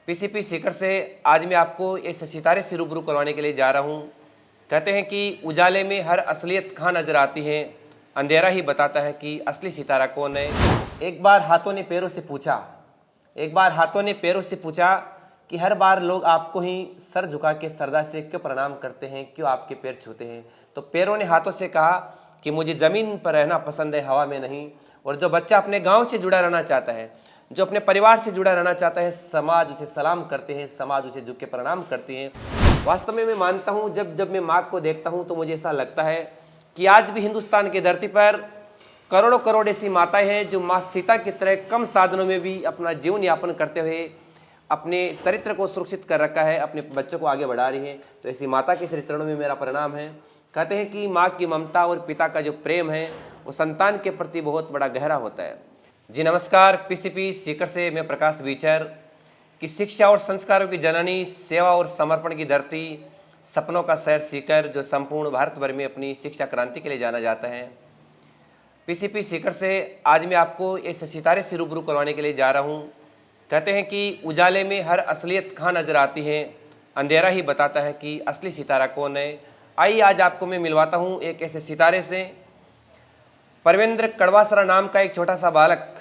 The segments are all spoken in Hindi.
पीसीपी सीकर से आज मैं आपको इस सितारे से रूबरू करवाने के लिए जा रहा हूँ। कहते हैं कि उजाले में हर असलियत कहाँ नजर आती है, अंधेरा ही बताता है कि असली सितारा कौन है। एक बार हाथों ने पैरों से पूछा कि हर बार लोग आपको ही सर झुका के श्रद्धा से क्यों प्रणाम करते हैं, क्यों आपके पैर छूते हैं। तो पैरों ने हाथों से कहा कि मुझे ज़मीन पर रहना पसंद है, हवा में नहीं। और जो बच्चा अपने गांव से जुड़ा रहना चाहता है, जो अपने परिवार से जुड़ा रहना चाहता है, समाज उसे सलाम करते हैं, समाज उसे झुक के प्रणाम करती है। वास्तव में मैं मानता हूँ, जब मैं माँ को देखता हूँ तो मुझे ऐसा लगता है कि आज भी हिंदुस्तान की धरती पर करोड़ों करोड़ ऐसी माताएं हैं जो माँ सीता की तरह कम साधनों में भी अपना जीवन यापन करते हुए अपने चरित्र को सुरक्षित कर रखा है, अपने बच्चों को आगे बढ़ा रही है। तो ऐसी माता के श्री चरणों में मेरा प्रणाम है। कहते हैं कि माँ की ममता और पिता का जो प्रेम है वो संतान के प्रति बहुत बड़ा गहरा होता है। जी नमस्कार, पीसीपी सीकर से मैं प्रकाश बीचर की शिक्षा और संस्कारों की जननी, सेवा और समर्पण की धरती, सपनों का शहर सीकर जो संपूर्ण भारत भर में अपनी शिक्षा क्रांति के लिए जाना जाता है। पीसीपी सीकर से आज मैं आपको इस सितारे से रूबरू करवाने के लिए जा रहा हूँ। कहते हैं कि उजाले में हर असलियत कहाँ नजर आती है, अंधेरा ही बताता है कि असली सितारा कौन है। आइए आज आपको मैं मिलवाता हूँ एक ऐसे सितारे से। परवेंद्र कड़वासरा नाम का एक छोटा सा बालक,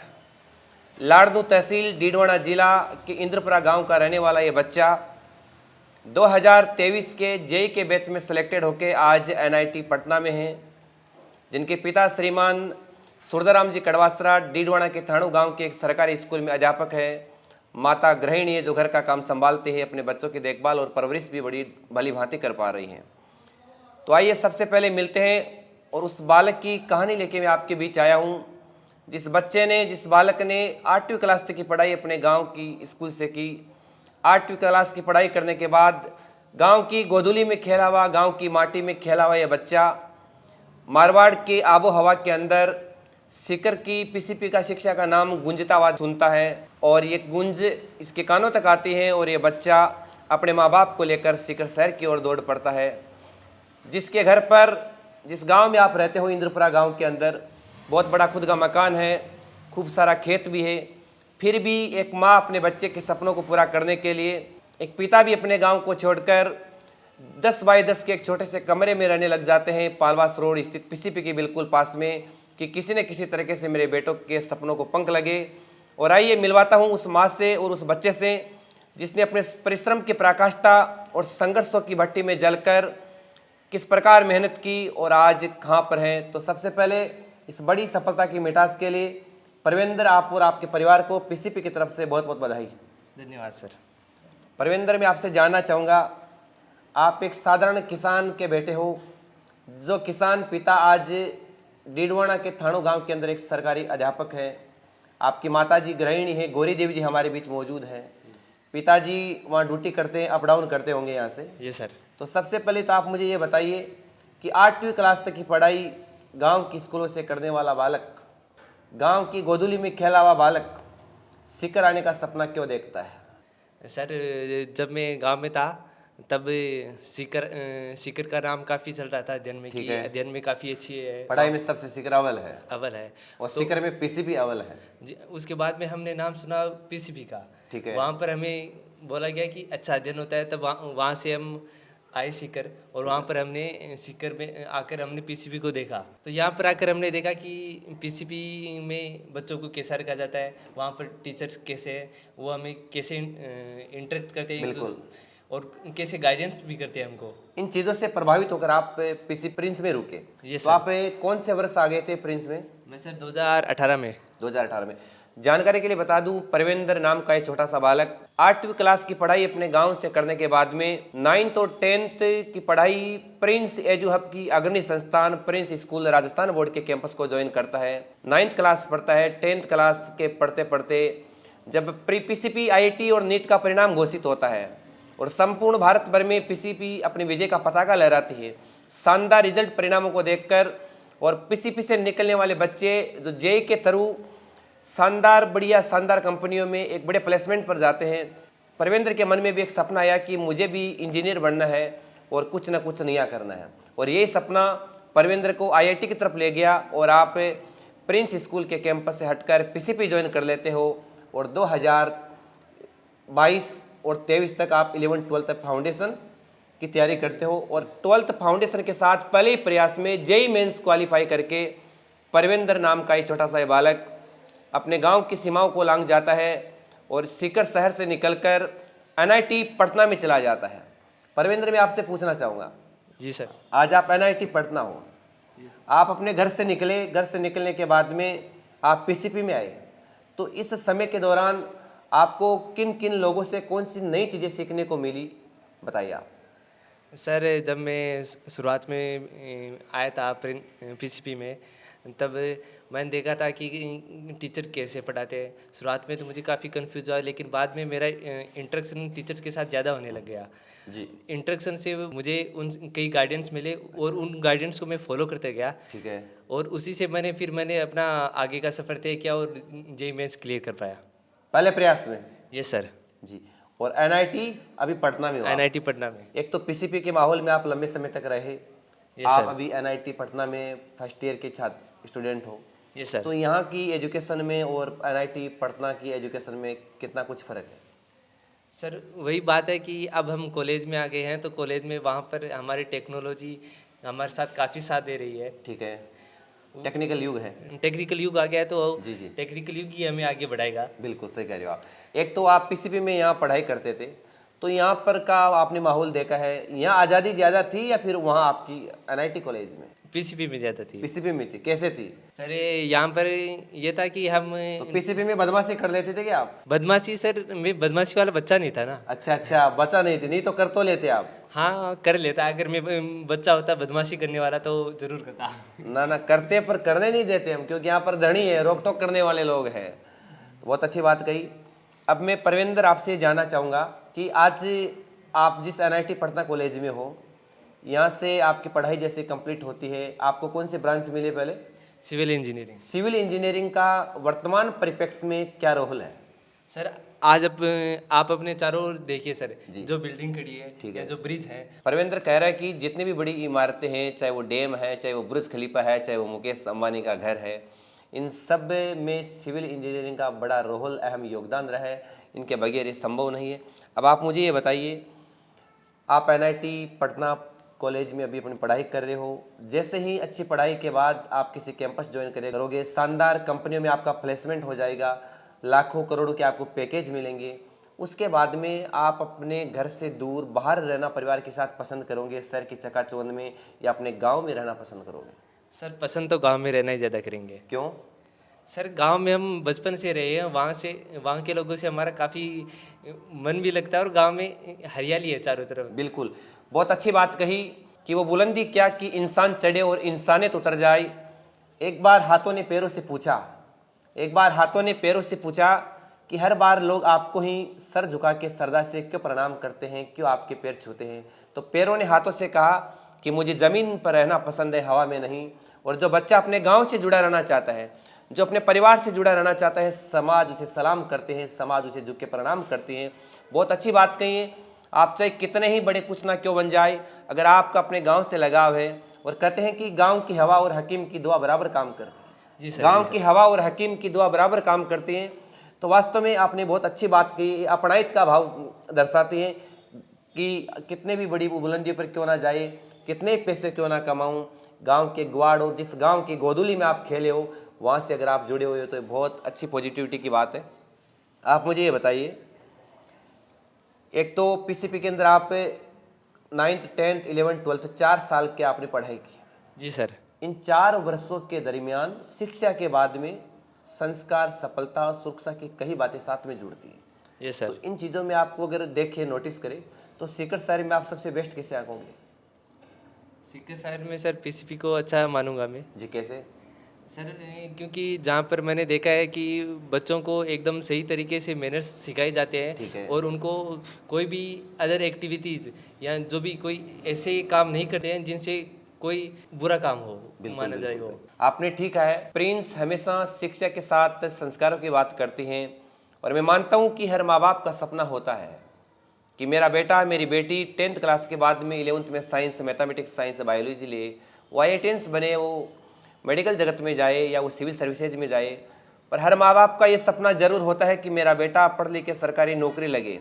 लाड़नू तहसील डीडवाना जिला के इंद्रपुरा गांव का रहने वाला ये बच्चा 2023 के जेई के बैच में सिलेक्टेड होकर आज एनआईटी पटना में है। जिनके पिता श्रीमान सुरदाराम जी कड़वासरा डीडवाना के थाणु गांव के एक सरकारी स्कूल में अध्यापक है। माता गृहिणी है जो घर का काम संभालते हैं, अपने बच्चों की देखभाल और परवरिश भी बड़ी भली भांति कर पा रही हैं। तो आइए सबसे पहले मिलते हैं और उस बालक की कहानी लेके मैं आपके बीच आया हूँ। जिस बालक ने 8वीं क्लास तक की पढ़ाई अपने गांव की स्कूल से की। 8वीं क्लास की पढ़ाई करने के बाद गांव की गोधुली में खेला हुआ, गांव की माटी में खेला हुआ यह बच्चा मारवाड़ के आबो हवा के अंदर सीकर की पीसीपी का शिक्षा का नाम गूंजता हुआ सुनता है और ये गूंज इसके कानों तक आती है और ये बच्चा अपने माँ बाप को लेकर सीकर शहर की ओर दौड़ पड़ता है। जिसके घर पर, जिस गांव में आप रहते हो, इंद्रपुरा गांव के अंदर बहुत बड़ा खुद का मकान है, खूब सारा खेत भी है। फिर भी एक माँ अपने बच्चे के सपनों को पूरा करने के लिए, एक पिता भी अपने गांव को छोड़कर 10 बाई 10 के एक छोटे से कमरे में रहने लग जाते हैं पालवास रोड स्थित पीसीपी के बिल्कुल पास में, कि किसी न किसी तरीके से मेरे बेटों के सपनों को पंख लगे। और आइए मिलवाता हूँ उस माँ से और उस बच्चे से जिसने अपने परिश्रम की पराकाष्ठा और संघर्षों की भट्टी में जलकर किस प्रकार मेहनत की और आज कहाँ पर हैं। तो सबसे पहले इस बड़ी सफलता की मिठास के लिए परवेंद्र, आप और आपके परिवार को पीसीपी की तरफ से बहुत बहुत बधाई। धन्यवाद सर। परवेंद्र, मैं आपसे जानना चाहूँगा, आप एक साधारण किसान के बेटे हो, जो किसान पिता आज डीडवाना के थाणु गांव के अंदर एक सरकारी अध्यापक है। आपकी माताजी गृहिणी है, गौरी देवी जी हमारे बीच मौजूद हैं। पिताजी वहाँ ड्यूटी करते हैं, अप डाउन करते होंगे यहाँ से। जी सर। तो सबसे पहले तो आप मुझे ये बताइए कि 8वीं क्लास तक की पढ़ाई गांव की स्कूलों से करने वाला बालक, गांव की गोधुली में खेला हुआ बालक सीकर आने का सपना क्यों देखता है? सर, जब मैं गांव में था तब सीकर का नाम काफ़ी चल रहा था अध्ययन में, कि अध्ययन में काफ़ी अच्छी है, पढ़ाई में सबसे सीकर अव्वल है। और तो सीकर में पीसीपी अव्वल है। उसके बाद में हमने नाम सुना पीसीपी का। ठीक है। वहाँ पर हमें बोला गया कि अच्छा अध्ययन होता है, तब वहाँ से हम आए सीकर, और वहाँ पर हमने सीकर में आकर हमने पीसीपी को देखा। तो यहाँ पर आकर हमने देखा कि पीसीपी में बच्चों को कैसा रखा जाता है, वहाँ पर टीचर्स कैसे हैं, वो हमें कैसे इंटरेक्ट करते हैं और कैसे गाइडेंस भी करते हैं हमको। इन चीज़ों से प्रभावित होकर आप पीसी प्रिंस में रुके। तो आप कौन से वर्ष आ गए थे प्रिंस में? मैं सर 2018 में। 2018 में। जानकारी के लिए बता दूं, परवेंद्र नाम का एक छोटा सा बालक 8वीं क्लास की पढ़ाई अपने गांव से करने के बाद में 9th और 10th की पढ़ाई प्रिंस एजू हब की अग्रणी संस्थान प्रिंस स्कूल राजस्थान बोर्ड के कैंपस को ज्वाइन करता है। 9th क्लास पढ़ता है। 10th क्लास के पढ़ते पढ़ते जब पीसीपी आईआईटी और नीट का परिणाम घोषित होता है और संपूर्ण भारत भर में पीसीपी अपने विजय का पताका लहराती है, शानदार रिजल्ट परिणामों को देखकर, और पीसीपी से निकलने वाले बच्चे जो जेई के थ्रू शानदार कंपनियों में एक बड़े प्लेसमेंट पर जाते हैं। परवेंद्र के मन में भी एक सपना आया कि मुझे भी इंजीनियर बनना है और कुछ ना कुछ नया करना है, और यही सपना परवेंद्र को आईआईटी की तरफ ले गया और आप प्रिंस स्कूल के कैंपस से हटकर पीसीपी ज्वाइन कर लेते हो और 2022 और 23 तक आप 11th-12th फाउंडेशन की तैयारी करते हो और 12th फाउंडेशन के साथ पहले ही प्रयास में जेई मेंस क्वालिफाई करके परवेंद्र नाम का एक छोटा सा ये बालक अपने गांव की सीमाओं को लांघ जाता है और सीकर शहर से निकलकर एनआईटी पटना में चला जाता है। परवेंद्र, मैं आपसे पूछना चाहूँगा, जी सर। आज आप एनआईटी पटना हो, आप अपने घर से निकले, घर से निकलने के बाद में आप पीसीपी में आए, तो इस समय के दौरान आपको किन किन लोगों से कौन सी नई चीज़ें सीखने को मिली, बताइए आप। सर जब मैं शुरुआत में आया था पीसीपी में, तब मैंने देखा था कि टीचर कैसे पढ़ाते हैं। शुरुआत में तो मुझे काफ़ी कंफ्यूज हुआ, लेकिन बाद में मेरा इंटरेक्शन टीचर के साथ ज़्यादा होने लग गया। जी, इंटरेक्शन से मुझे उन कई गाइडेंस मिले और उन गाइडेंस को मैं फॉलो करते गया, ठीक है। और उसी से मैंने अपना आगे का सफ़र तय किया और जेई मेंस क्लियर कर पाया। पहले प्रयास में। ये सर। जी, और एनआईटी अभी पटना में हो आप। एनआईटी पटना में। एक तो पीसीपी के माहौल में आप लंबे समय तक रहे, ये आप सर। अभी एनआईटी पटना में फर्स्ट ईयर के छात्र स्टूडेंट हो, ये सर। तो यहाँ की एजुकेशन में और एनआईटी पटना की एजुकेशन में कितना कुछ फ़र्क है? सर वही बात है कि अब हम कॉलेज में आ गए हैं, तो कॉलेज में वहाँ पर हमारी टेक्नोलॉजी हमारे साथ काफ़ी साथ दे रही है। ठीक है, टेक्निकल युग है। टेक्निकल युग आ गया है, तो जी जी, टेक्निकल युग ही हमें आगे बढ़ाएगा। बिल्कुल सही कह रहे हो आप। एक तो आप पीसीपी में यहाँ पढ़ाई करते थे, तो यहाँ पर का आपने माहौल देखा है, यहाँ आज़ादी ज़्यादा थी या फिर वहाँ आपकी एनआईटी कॉलेज में? पीसीपी में ज़्यादा थी। पीसीपी में थी, कैसे थी? सर यहाँ पर ये था कि हम तो पीसीपी में बदमाशी कर लेते थे क्या आप? बदमाशी, सर मैं बदमाशी वाला बच्चा नहीं था ना। अच्छा अच्छा, बचा नहीं थे, नहीं तो कर तो लेते आप। हाँ कर लेता, अगर मैं बच्चा होता बदमाशी करने वाला तो ज़रूर करता। ना ना, करते पर करने नहीं देते हम, क्योंकि यहाँ पर धनी है, रोक टोक करने वाले लोग हैं। बहुत अच्छी बात कही। अब मैं परवेंद्र आपसे जानना चाहूँगा कि आज आप जिस एनआईटी पटना कॉलेज में हो, यहाँ से आपकी पढ़ाई जैसे कंप्लीट होती है, आपको कौन से ब्रांच मिले पहले? Civil engineering. सिविल इंजीनियरिंग का वर्तमान परिप्रेक्ष्य में क्या रोल है? सर आज आप अपने चारों ओर देखिए सर, जो बिल्डिंग खड़ी है, ठीक या है। जो ब्रिज है। परवेंद्र कह रहा है कि जितनी भी बड़ी इमारतें हैं, चाहे वो डैम है, चाहे वो बुर्ज खलीफा है, चाहे वो मुकेश अंबानी का घर है, इन सब में सिविल इंजीनियरिंग का बड़ा रोल, अहम योगदान रहा है। इनके बगैर ये संभव नहीं है। अब आप मुझे ये बताइए, आप एनआईटी पटना कॉलेज में अभी अपनी पढ़ाई कर रहे हो, जैसे ही अच्छी पढ़ाई के बाद आप किसी कैंपस ज्वाइन करोगे, शानदार कंपनियों में आपका प्लेसमेंट हो जाएगा, लाखों करोड़ों के आपको पैकेज मिलेंगे, उसके बाद में आप अपने घर से दूर बाहर रहना परिवार के साथ पसंद करोगे, शहर की चकाचौंध में, या अपने गांव में रहना पसंद करोगे? सर पसंद तो गांव में रहना ही ज़्यादा करेंगे। क्यों? सर गांव में हम बचपन से रहे हैं, वहाँ के लोगों से हमारा काफ़ी मन भी लगता है, और गांव में हरियाली है चारों तरफ। बिल्कुल, बहुत अच्छी बात कही कि वो बुलंदी क्या कि इंसान चढ़े और इंसानियत उतर जाए। एक बार हाथों ने पैरों से पूछा, एक बार हाथों ने पैरों से पूछा कि हर बार लोग आपको ही सर झुका के श्रद्धा से क्यों प्रणाम करते हैं, क्यों आपके पैर छूते हैं? तो पैरों ने हाथों से कहा कि मुझे ज़मीन पर रहना पसंद है, हवा में नहीं। और जो बच्चा अपने गांव से जुड़ा रहना चाहता है, जो अपने परिवार से जुड़ा रहना चाहता है, समाज उसे सलाम करते हैं, समाज उसे झुक के प्रणाम करते हैं। बहुत अच्छी बात कही है। आप चाहे कितने ही बड़े कुछ ना क्यों बन जाए, अगर आपका अपने गांव से लगाव है, और कहते हैं कि गांव की हवा और हकीम की दुआ बराबर काम करती है। जी सर। गांव की हवा और हकीम की दुआ बराबर काम करती हैं। तो वास्तव में आपने बहुत अच्छी बात की, अपनाइत का भाव दर्शाती है कि कितने भी बड़ी बुलंदी पर क्यों ना जाए, कितने पैसे क्यों ना कमाऊं, गांव के ग्वाड़ और जिस गांव की गोदुली में आप खेले हो, वहाँ से अगर आप जुड़े हुए हो तो बहुत अच्छी पॉजिटिविटी की बात है। आप मुझे ये बताइए, एक तो पीसीपी के अंदर आप 9th 10th 11th 12th 4 साल के आपने पढ़ाई की। जी सर। इन 4 वर्षों के दरमियान शिक्षा के बाद में संस्कार, सफलता और सुरक्षा की कई बातें साथ में जुड़ती हैं। ये सर। तो इन चीज़ों में आपको अगर देखें, नोटिस करें, तो सीकर शहर में आप सबसे बेस्ट कैसे आंकोगे? सीकर शहर में सर पीसीपी को अच्छा मानूंगा मैं। जी, कैसे? सर क्योंकि जहाँ पर मैंने देखा है कि बच्चों को एकदम सही तरीके से मैनर्स सिखाए जाते ठीक हैं, है। और उनको कोई भी अदर एक्टिविटीज़ या जो भी कोई ऐसे काम नहीं करते हैं जिनसे कोई बुरा काम हो माना जाए वो। आपने ठीक है, प्रिंस हमेशा शिक्षा के साथ संस्कारों की बात करती हैं, और मैं मानता हूँ कि हर माँ बाप का सपना होता है कि मेरा बेटा, मेरी बेटी 10th क्लास के बाद में 11th में साइंस, मैथमेटिक्स, साइंस, बायोलॉजी ले, वो IITians बने, वो मेडिकल जगत में जाए या वो सिविल सर्विसेज में जाए। पर हर माँ बाप का ये सपना जरूर होता है कि मेरा बेटा पढ़ लिख के सरकारी नौकरी लगे,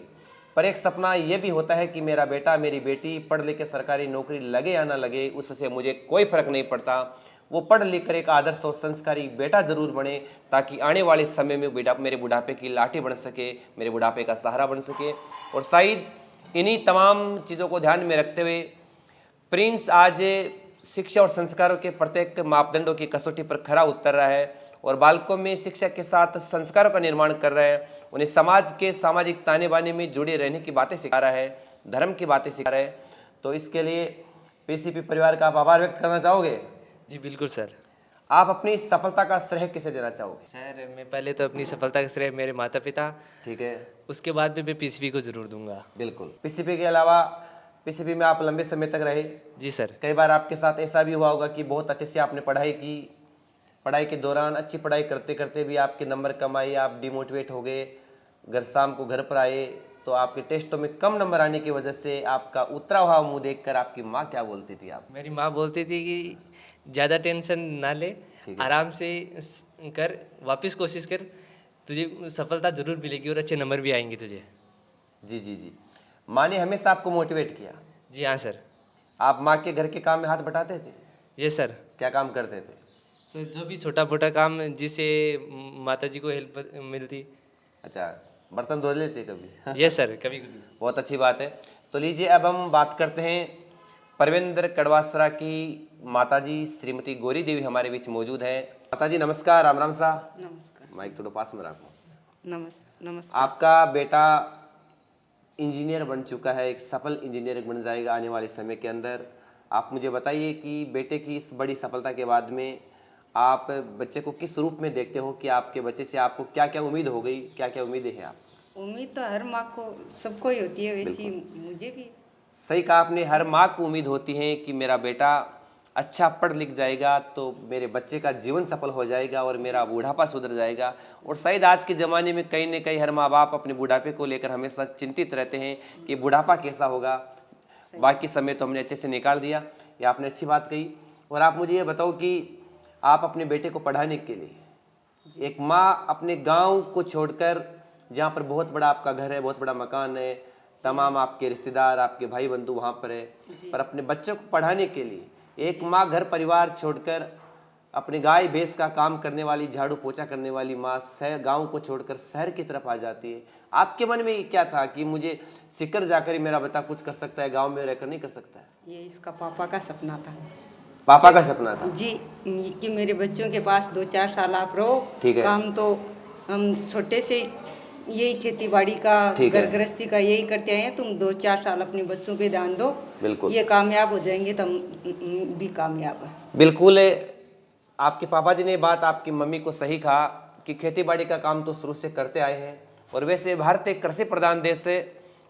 पर एक सपना ये भी होता है कि मेरा बेटा मेरी बेटी पढ़ लिख के सरकारी नौकरी लगे या ना लगे, उससे मुझे कोई फर्क नहीं पड़ता। वो पढ़ लिख कर एक आदर्श और संस्कारी बेटा जरूर बने, ताकि आने वाले समय में मेरे बुढ़ापे की लाठी बन सके, मेरे बुढ़ापे का सहारा बन सके। और शायद इन्हीं तमाम चीज़ों को ध्यान में रखते हुए प्रिंस आज शिक्षा और संस्कारों के प्रत्येक मापदंडों की कसौटी पर खरा उतर रहा है और बालकों में शिक्षा के साथ संस्कारों का निर्माण कर रहा है। उन्हें समाज के सामाजिक ताने बाने में जुड़े रहने की बातें सिखा रहा है, धर्म की बातें सिखा रहा है। तो इसके लिए पीसीपी परिवार का आप आभार व्यक्त करना चाहोगे? जी बिल्कुल सर। आप अपनी सफलता का श्रेय किसे देना चाहोगे? सर मैं पहले तो अपनी सफलता का श्रेय मेरे माता पिता, ठीक है, उसके बाद में मैं पीसीबी को ज़रूर दूंगा। बिल्कुल। पीसीपी के अलावा पीसीबी में आप लंबे समय तक रहे। जी सर। कई बार आपके साथ ऐसा भी हुआ होगा कि बहुत अच्छे से आपने पढ़ाई की, पढ़ाई के दौरान अच्छी पढ़ाई करते करते भी आपके नंबर कम आए, आप डिमोटिवेट हो गए, शाम को घर पर आए तो आपके टेस्टों में कम नंबर आने की वजह से आपका उतरा हुआ मुंह देखकर आपकी माँ क्या बोलती थी? आप मेरी माँ बोलती थी कि ज़्यादा टेंशन ना ले, आराम से कर, वापस कोशिश कर, तुझे सफलता ज़रूर मिलेगी और अच्छे नंबर भी आएंगे तुझे। जी जी जी, माँ ने हमेशा आपको मोटिवेट किया? जी हाँ सर। आप माँ के घर के काम में हाथ बटाते थे? ये सर। क्या काम करते थे? सर जो भी छोटा मोटा काम जिससे माता जी को हेल्प मिलती। अच्छा, बर्तन धो लेते कभी? ये सर, कभी कभी। बहुत अच्छी बात है। तो लीजिए अब हम बात करते हैं परवेंद्र कड़वासरा की माताजी श्रीमती गौरी देवी हमारे बीच मौजूद है। माताजी नमस्कार, राम राम सा। नमस्कार। माइक थोड़ा पास में रखो। नमस्कार। आपका बेटा इंजीनियर बन चुका है, एक सफल इंजीनियर बन जाएगा आने वाले समय के अंदर। आप मुझे बताइए कि बेटे की इस बड़ी सफलता के बाद में आप बच्चे को किस रूप में देखते हो, कि आपके बच्चे से आपको क्या क्या उम्मीद हो गई, क्या क्या उम्मीदें हैं आप? उम्मीद तो हर माँ को, सबको ही होती है, वैसी मुझे भी। सही कहा आपने, हर माँ को उम्मीद होती है कि मेरा बेटा अच्छा पढ़ लिख जाएगा तो मेरे बच्चे का जीवन सफल हो जाएगा और मेरा बुढ़ापा सुधर जाएगा। और शायद आज के ज़माने में कहीं न कहीं हर माँ बाप अपने बुढ़ापे को लेकर हमेशा चिंतित रहते हैं कि बुढ़ापा कैसा होगा। बाकी समय तो हमने अच्छे से निकाल दिया, ये आपने अच्छी बात कही। और आप मुझे ये बताओ कि आप अपने बेटे को पढ़ाने के लिए एक माँ अपने गाँव को छोड़कर, जहाँ पर बहुत बड़ा आपका घर है, बहुत बड़ा मकान है, तमाम आपके रिश्तेदार, आपके भाई बंधु वहाँ पर है, पर अपने बच्चों को पढ़ाने के लिए एक माँ घर परिवार छोड़कर, अपने गाय भैंस का काम करने वाली, झाड़ू पोछा करने वाली माँ गांव को छोड़कर शहर की तरफ आ जाती है। आपके मन में क्या था कि मुझे सिकर जाकर ही मेरा बच्चा कुछ कर सकता है, गांव में रहकर नहीं कर सकता है? ये इसका पापा का सपना था। पापा का सपना था जी, कि मेरे बच्चों के पास 2-4 साल आप रहो। ठीक है। काम तो हम छोटे से यही खेती बाड़ी का, घर गृहस्थी का यही करते आए हैं। तुम 2-4 साल अपने बच्चों पे ध्यान दो, बिल्कुल ये कामयाब हो जाएंगे तो हम भी कामयाब है। बिल्कुल। आपके पापा जी ने बात आपकी मम्मी को सही कहा कि खेती बाड़ी का काम तो शुरू से करते आए हैं। और वैसे भारत एक कृषि प्रधान देश है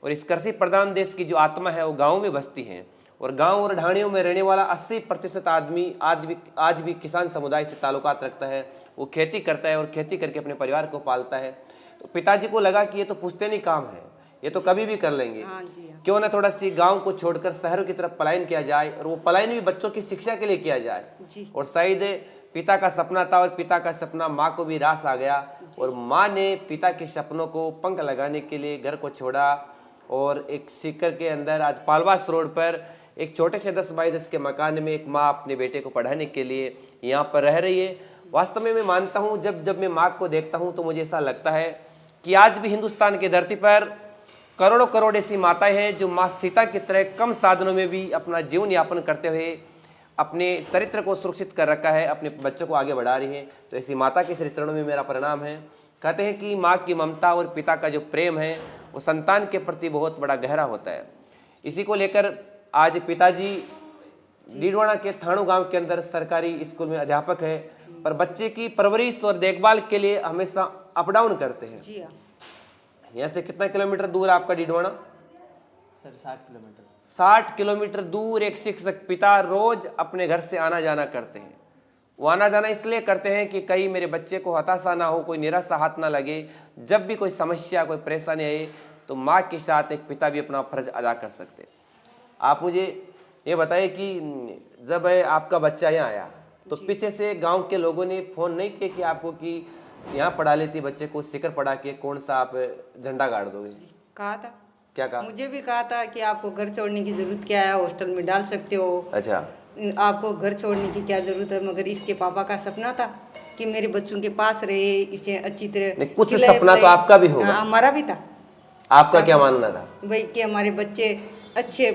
और इस कृषि प्रधान देश की जो आत्मा है वो गाँव में बसती है। और गांव और ढाणियों में रहने वाला 80% आदमी आज भी किसान समुदाय से ताल्लुकात रखता है। वो खेती करता है और खेती करके अपने परिवार को पालता है। तो पिताजी को लगा कि ये तो पुश्तैनी काम है, ये तो कभी भी कर लेंगे, हाँ जी, हाँ। क्यों ना थोड़ा सी गांव को छोड़कर शहरों की तरफ पलायन किया जाए, और वो पलायन भी बच्चों की शिक्षा के लिए किया जाए जी। और शायद पिता का सपना था और पिता का सपना माँ को भी रास आ गया और माँ ने पिता के सपनों को पंख लगाने के लिए घर को छोड़ा और एक सीकर के अंदर आज पालवास रोड पर एक छोटे से 10 बाई 10 के मकान में एक माँ अपने बेटे को पढ़ाने के लिए यहाँ पर रह रही है। वास्तव में मैं मानता हूँ, जब मैं माँ को देखता हूँ तो मुझे ऐसा लगता है कि आज भी हिंदुस्तान की धरती पर करोड़ों करोड़ ऐसी माताएं हैं जो माँ सीता की तरह कम साधनों में भी अपना जीवन यापन करते हुए अपने चरित्र को सुरक्षित कर रखा है, अपने बच्चों को आगे बढ़ा रही हैं। तो ऐसी माता के श्री चरणों में मेरा प्रणाम है। कहते हैं कि माँ की ममता और पिता का जो प्रेम है वो संतान के प्रति बहुत बड़ा गहरा होता है। इसी को लेकर आज पिताजी डीडवाना के थाणू गांव के अंदर सरकारी स्कूल में अध्यापक है, पर बच्चे की परवरिश और देखभाल के लिए हमेशा अप डाउन करते हैं। जी हाँ। यहाँ से कितना किलोमीटर दूर है आपका डीडवाना? Sir 60 kilometre. 60 किलोमीटर दूर एक शिक्षक पिता रोज अपने घर से आना जाना करते हैं। वो आना जाना इसलिए करते हैं कि कहीं मेरे बच्चे को हताशा ना हो, कोई निराशा हाथ ना लगे। जब भी कोई समस्या, कोई परेशानी आए तो माँ के साथ एक पिता भी अपना फर्ज अदा कर सकते हैं। आप मुझे ये बताइए कि जब आपका बच्चा यहाँ आया तो पीछे से गांव के लोगों ने फोन नहीं किए कि आपको कि यहाँ पढ़ा लेती बच्चे को, सिकर पढ़ा के कौन सा आप झंडा गाड़ दोगे? कहा था। क्या कहा? मुझे भी कहा था कि आपको घर छोड़ने की जरूरत क्या है, हॉस्टल में डाल सकते हो, अच्छा, आपको घर छोड़ने की क्या जरूरत है। मगर इसके पापा का सपना था कि मेरे बच्चों के पास रहे, इसे अच्छी तरह नहीं, कुछ खिलाए सपना तो पिलाए। आपका भी होगा। हाँ, हमारा भी था। आपका क्या मानना था? भाई कि हमारे बच्चे अच्छे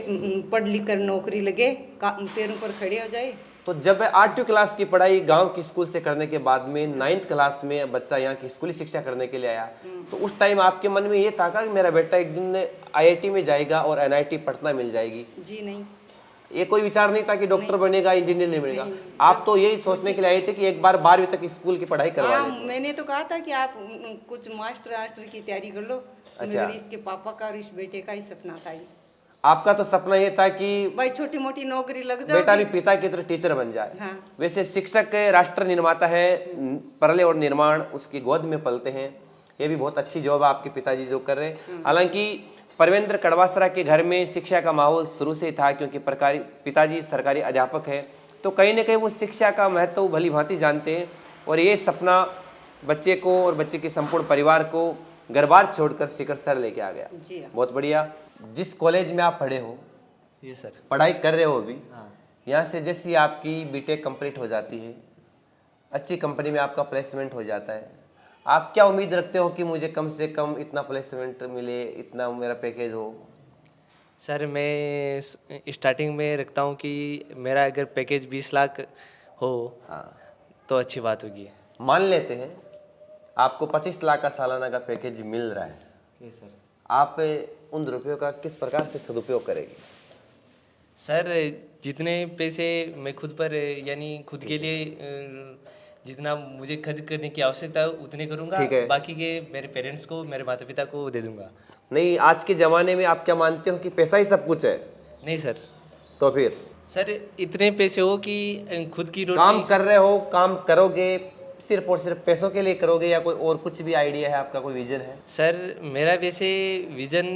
पढ़ लिख कर नौकरी लगे, पैरों पर खड़े हो जाए। तो जब 8वीं क्लास की पढ़ाई गांव की स्कूल से करने के बाद में 9th क्लास में बच्चा यहाँ की स्कूली शिक्षा करने के लिए आया, तो उस टाइम आपके मन में ये था कि मेरा बेटा एक दिन IIT में जाएगा और NIT पटना मिल जाएगी? जी नहीं, ये कोई विचार नहीं था कि डॉक्टर बनेगा, इंजीनियर नहीं बनेगा? नहीं। आप तो यही सोचने के लिए आए थे कि एक बार 12वीं तक स्कूल की पढ़ाई करवा हाँ, लें। मैंने तो कहा था कि आप कुछ मास्टर की तैयारी कर लो। अच्छा। मगर इसके पापा का और इस बेटे का ही सपना था ये। आपका तो सपना ये था कि भाई छोटी मोटी नौकरी लग बेटा भी जाओगी। पिता की तरह टीचर बन जाए। हाँ। वैसे शिक्षक राष्ट्र निर्माता है, परले और निर्माण उसकी गोद में पलते हैं। ये भी बहुत अच्छी जॉब है आपके पिताजी जो कर रहे हैं। हालांकि परवेंद्र कड़वासरा के घर में शिक्षा का माहौल शुरू से ही था, क्योंकि पिताजी सरकारी अध्यापक है, तो कहीं ना कहीं वो शिक्षा का महत्व भली भांति जानते हैं। और ये सपना बच्चे को और बच्चे के संपूर्ण परिवार को घर बार छोड़कर शिखर सर लेके आ गया। जी हाँ। बहुत बढ़िया। जिस कॉलेज में आप पढ़े हो, ये सर। पढ़ाई कर रहे हो अभी, हाँ। यहाँ से जैसी आपकी बीटेक कंप्लीट हो जाती है, अच्छी कंपनी में आपका प्लेसमेंट हो जाता है, आप क्या उम्मीद रखते हो कि मुझे कम से कम इतना प्लेसमेंट मिले, इतना मेरा पैकेज हो? सर मैं स्टार्टिंग में रखता हूँ कि मेरा अगर पैकेज 20 लाख हो हाँ, तो अच्छी बात होगी। मान लेते हैं आपको 25 लाख का सालाना का पैकेज मिल रहा है, ये सर। आप उन रुपयों का किस प्रकार से सदुपयोग करेंगे? सर जितने पैसे मैं खुद पर यानी खुद के लिए जितना मुझे खर्च करने की आवश्यकता है उतने करूँगा, ठीक है। बाकी के मेरे पेरेंट्स को, मेरे माता पिता को दे दूंगा। नहीं, आज के ज़माने में आप क्या मानते हो कि पैसा ही सब कुछ है? नहीं सर। तो फिर सर इतने पैसे हो कि खुद की काम रोटी। कर रहे हो, काम करोगे सिर्फ और सिर्फ पैसों के लिए करोगे, या कोई और कुछ भी आइडिया है आपका, कोई विजन है? सर मेरा वैसे विजन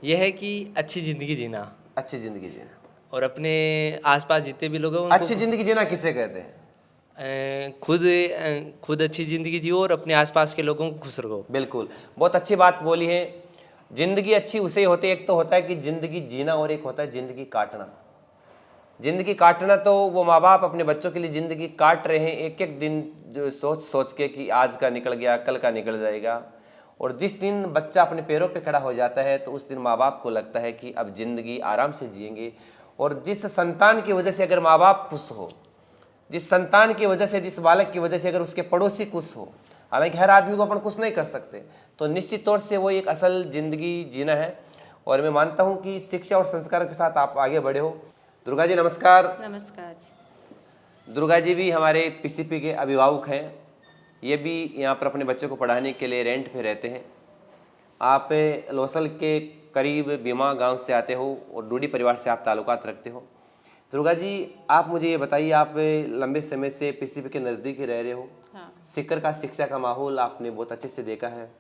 यह है कि अच्छी ज़िंदगी जीना अच्छी जिंदगी जीना। और अपने आसपास जितने भी लोग हैं उनको अच्छी जिंदगी जीना किसे कहते हैं? खुद अच्छी ज़िंदगी जियो और अपने आसपास के लोगों को खुश रखो। बिल्कुल, बहुत अच्छी बात बोली है। जिंदगी अच्छी उसे होती है, एक तो होता है कि जिंदगी जीना और एक होता है जिंदगी काटना। जिंदगी काटना तो वो माँ बाप अपने बच्चों के लिए जिंदगी काट रहे हैं, एक एक दिन जो सोच सोच के कि आज का निकल गया, कल का निकल जाएगा। और जिस दिन बच्चा अपने पैरों पे खड़ा हो जाता है तो उस दिन माँ बाप को लगता है कि अब जिंदगी आराम से जिएंगे। और जिस संतान की वजह से अगर माँ बाप खुश हो, जिस संतान की वजह से, जिस बालक की वजह से अगर उसके पड़ोसी खुश हो, हालांकि हर आदमी को अपन खुश नहीं कर सकते, तो निश्चित तौर से वो एक असल जिंदगी जीना है। और मैं मानता हूँ कि शिक्षा और संस्कार के साथ आप आगे बढ़े हो। दुर्गा जी नमस्कार। नमस्कार जी। दुर्गा जी भी हमारे PCP के अभिभावक हैं, ये भी यहाँ पर अपने बच्चों को पढ़ाने के लिए रेंट पे रहते हैं। आप लोसल के करीब बीमा गांव से आते हो और डूडी परिवार से आप ताल्लुकात रखते हो। दुर्गा जी, आप मुझे ये बताइए, आप लंबे समय से PCP के नज़दीक ही रह रहे हो। हाँ। सीकर का शिक्षा का माहौल आपने बहुत अच्छे से देखा है।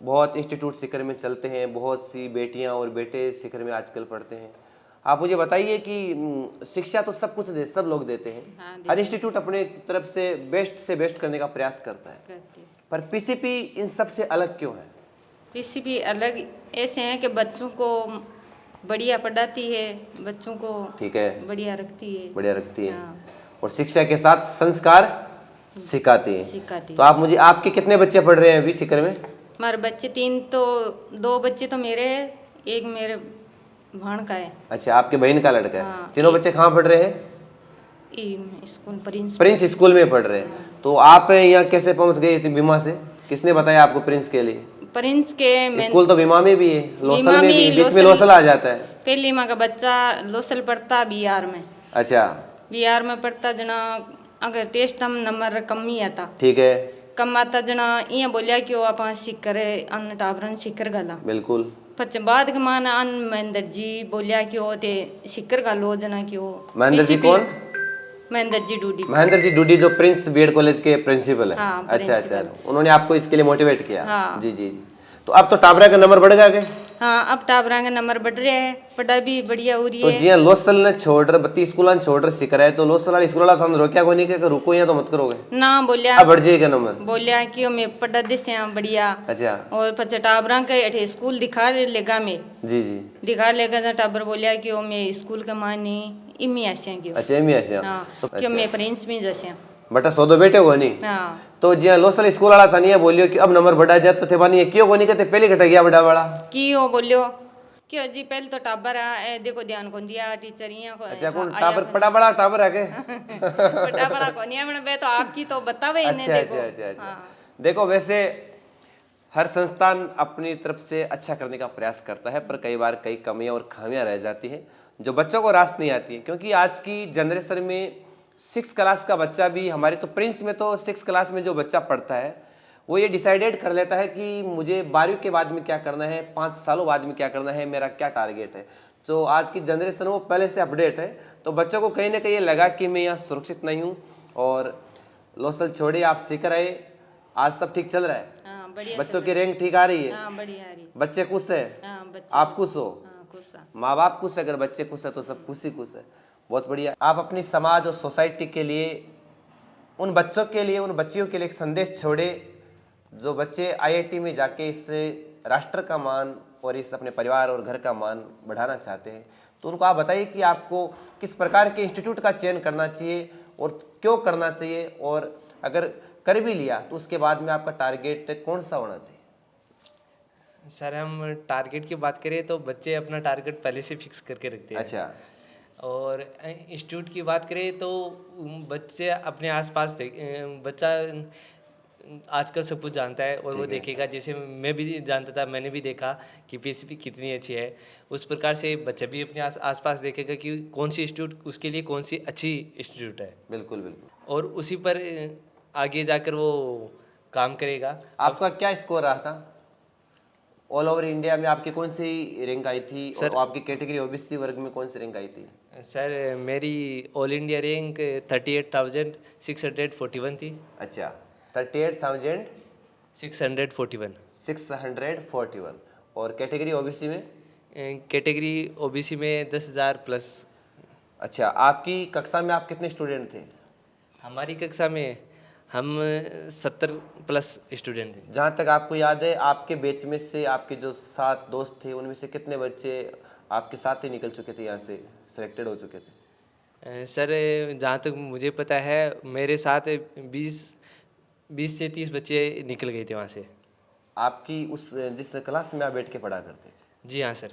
बहुत इंस्टीट्यूट सीकर में चलते हैं, बहुत सी बेटियां और बेटे सीकर में आजकल पढ़ते हैं। आप मुझे बताइए कि शिक्षा तो सब कुछ सब लोग देते हैं। हाँ, हर इंस्टीट्यूट अपने तरफ से बेस्ट करने का प्रयास करता है, करती। पर PCP इन सब से अलग क्यों है? PCP अलग ऐसे हैं कि बच्चों को बढ़िया पढ़ाती है, बच्चों को ठीक है, बढ़िया रखती है। बढ़िया रखती है। हाँ। और शिक्षा के साथ संस्कार सिखाती है। सिखाती तो आप मुझे, आपके कितने बच्चे पढ़ रहे हैं अभी सीकर में? हमारे बच्चे 3, तो 2 बच्चे तो मेरे हैं, एक मेरे भाण का है। अच्छा, आपके बहन का लड़का है। हाँ। तीनों बच्चे कहाँ पढ़ रहे हैं? School Prince. प्रिंस स्कूल में पढ़ रहे हैं। तो आप यहाँ कैसे पहुँच गए इतनी बीमा से? किसने बताया आपको प्रिंस के लिए? प्रिंस के स्कूल तो बीमा में भी है, लोसल बीमा में भी, में, बीच में लोसल आ जाता है। पहली माँ का बच्चा लोसल पढ़ता बिहार में। अच्छा, बिहार में पढ़ता जना अगर टेस्ट हम नंबर कम ही आता, ठीक है, कम आता जना ये बोलिया कि वो आप सीकर अन्न टाबरन सीकर गला। बिल्कुल। पच बाद के मान अन महेंद्र जी बोलिया कि वो ते सीकर गलो जना कि वो महेंद्र जी PCP कौन? महेंद्र जी डूडी। महेंद्र जी डूडी जो प्रिंस BED कॉलेज के प्रिंसिपल है। हाँ, अच्छा, प्रिंसिपल। उन्होंने आपको इसके लिए मोटिवेट किया। हाँ। जी जी जी। तो अब तो टाबरा का नंबर बढ़ गया क्या? हाँ अब टाबरा का नंबर बढ़ रहा है, पढ़ाई भी बढ़िया हो रही तो है। जिया लोसल ने छोड़ बत्ती स्कूल छोड़ सिख रहा है तो लोसल वाली स्कूल वाला रोक्या को नहीं कि रुको या तो मत करोगे ना बोलिया अब बढ़ जाएगा नंबर बोलिया कि मैं पढ़ा दे से बढ़िया। अच्छा और पचे टाबरा के अठे स्कूल दिखा लेगा मैं जी जी दिखा लेगा तो टाबर बोलिया कि ओ मैं स्कूल के मानी इमी आसे क्यों। अच्छा एम ऐसे हाँ तो क्यों मैं प्रिंस में जैसे। बेटा सौदो बेटे हो नहीं हाँ तो जिया लोसल स्कूल वाला था नहीं बोलियो कि अब नंबर बढ़ा जाए तो थे बानी क्यों को नहीं कहते पहले घट गया बड़ा वाला क्यों बोलियो क्यों जी पहले तो टाबर है देखो ध्यान कौन दिया टीचर यहाँ को अच्छा कौन टावर पड़ा बड़ा टावर है के बड़ा बड़ा कौन है मैंने तो आपकी तो बतावे इन्हें अच्छा देखो। अच्छा अच्छा अच्छा देखो वैसे हर संस्थान अपनी तरफ से अच्छा करने का प्रयास करता है पर कई बार कई कमियां और खामियां रह जाती हैं जो बच्चों को रास नहीं आती है क्योंकि आज की जनरेशन में 6 क्लास का बच्चा भी हमारे तो प्रिंस में तो 6 क्लास में जो बच्चा पढ़ता है वो ये डिसाइडेड कर लेता है कि मुझे 12वीं के बाद में क्या करना है 5 सालों बाद में क्या करना है मेरा क्या टारगेट है। जो आज की जनरेशन वो पहले से अपडेट है तो बच्चों को कहीं ना कहीं ये लगा कि मैं यहाँ सुरक्षित नहीं हूँ और लोसल छोड़िए आप सीख रहे आज सब ठीक चल रहा है। हाँ बढ़िया बच्चों की रैंक ठीक आ रही है। हाँ बढ़िया आ रही। बच्चे खुश है हाँ बच्चे आप खुश हो हाँ खुश है। माँ बाप खुश है अगर बच्चे खुश है तो सब खुश ही खुश है। बहुत बढ़िया। आप अपनी समाज और सोसाइटी के लिए उन बच्चों के लिए उन बच्चियों के लिए एक संदेश छोड़े जो बच्चे आईआईटी में जाके इस राष्ट्र का मान और इस अपने परिवार और घर का मान बढ़ाना चाहते हैं तो उनको आप बताइए कि आपको किस प्रकार के इंस्टीट्यूट का चयन करना चाहिए और क्यों करना चाहिए और अगर कर भी लिया तो उसके बाद में आपका टारगेट कौन सा होना चाहिए। सर हम टारगेट की बात करें तो बच्चे अपना टारगेट पहले से फिक्स करके रखते हैं। अच्छा और इंस्टीट्यूट की बात करें तो बच्चे अपने आसपास बच्चा आजकल सब कुछ जानता है और वो देखेगा जैसे मैं भी जानता था मैंने भी देखा कि पीसीपी कितनी अच्छी है उस प्रकार से बच्चा भी अपने आसपास देखेगा कि कौन सी इंस्टीट्यूट उसके लिए कौन सी अच्छी इंस्टीट्यूट है। बिल्कुल बिल्कुल। और उसी पर आगे जाकर वो काम करेगा। आपका क्या स्कोर रहा था ऑल ओवर इंडिया में आपकी कौन सी रैंक आई थी और आपकी कैटेगरी ओबीसी वर्ग में कौन सी रैंक आई थी। सर मेरी ऑल इंडिया रैंक 38,641 थी। अच्छा 38,641 641 और कैटेगरी ओबीसी में कैटेगरी ओबीसी में 10,000 प्लस। अच्छा आपकी कक्षा में आप कितने स्टूडेंट थे। हमारी कक्षा में हम 70 प्लस स्टूडेंट थे। जहाँ तक आपको याद है आपके बैच में से आपके जो 7 दोस्त थे उनमें से कितने बच्चे आपके साथ ही निकल चुके थे यहाँ से सिलेक्टेड हो चुके थे। सर जहाँ तक मुझे पता है मेरे साथ 20 से 30 बच्चे निकल गए थे वहाँ से। आपकी उस जिस क्लास में आप बैठ के पढ़ा करते थे। जी हाँ सर।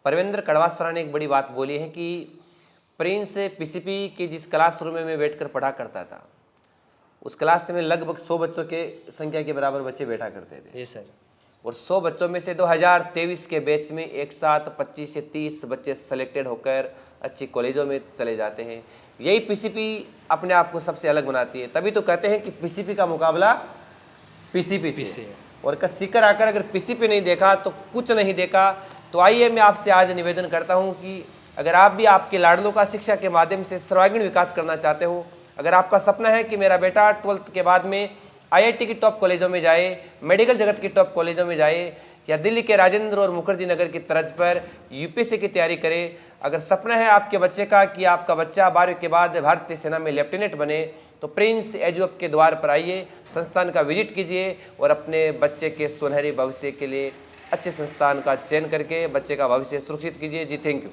परवेंद्र कड़वासरा ने एक बड़ी बात बोली है कि प्रिंस पीसीपी की जिस क्लासरूम में मैं बैठकर पढ़ा करता था उस क्लास में लगभग 100 बच्चों के संख्या के बराबर बच्चे बैठा करते थे। जी सर। और 100 बच्चों में से 2023 के बैच में एक साथ 25 से 30 बच्चे सेलेक्टेड होकर अच्छी कॉलेजों में चले जाते हैं। यही पीसीपी अपने आप को सबसे अलग बनाती है। तभी तो कहते हैं कि पीसीपी का मुकाबला पीसीपी से। और सीकर आकर अगर पीसीपी नहीं देखा तो कुछ नहीं देखा। तो आइए मैं आपसे आज निवेदन करता हूं कि अगर आप भी आपके लाडलों का शिक्षा के माध्यम से सर्वांगीण विकास करना चाहते हो, अगर आपका सपना है कि मेरा बेटा 12th के बाद में आईआईटी की टॉप कॉलेजों में जाए, मेडिकल जगत की टॉप कॉलेजों में जाए या दिल्ली के राजेंद्र और मुखर्जी नगर की तर्ज पर यूपीएससी की तैयारी करे, अगर सपना है आपके बच्चे का कि आपका बच्चा 12वीं के बाद भारतीय सेना में लेफ्टिनेंट बने तो प्रिंस एजुअप के द्वार पर आइए, संस्थान का विजिट कीजिए और अपने बच्चे के सुनहरे भविष्य के लिए अच्छे संस्थान का चयन करके बच्चे का भविष्य सुरक्षित कीजिए। जी थैंक यू।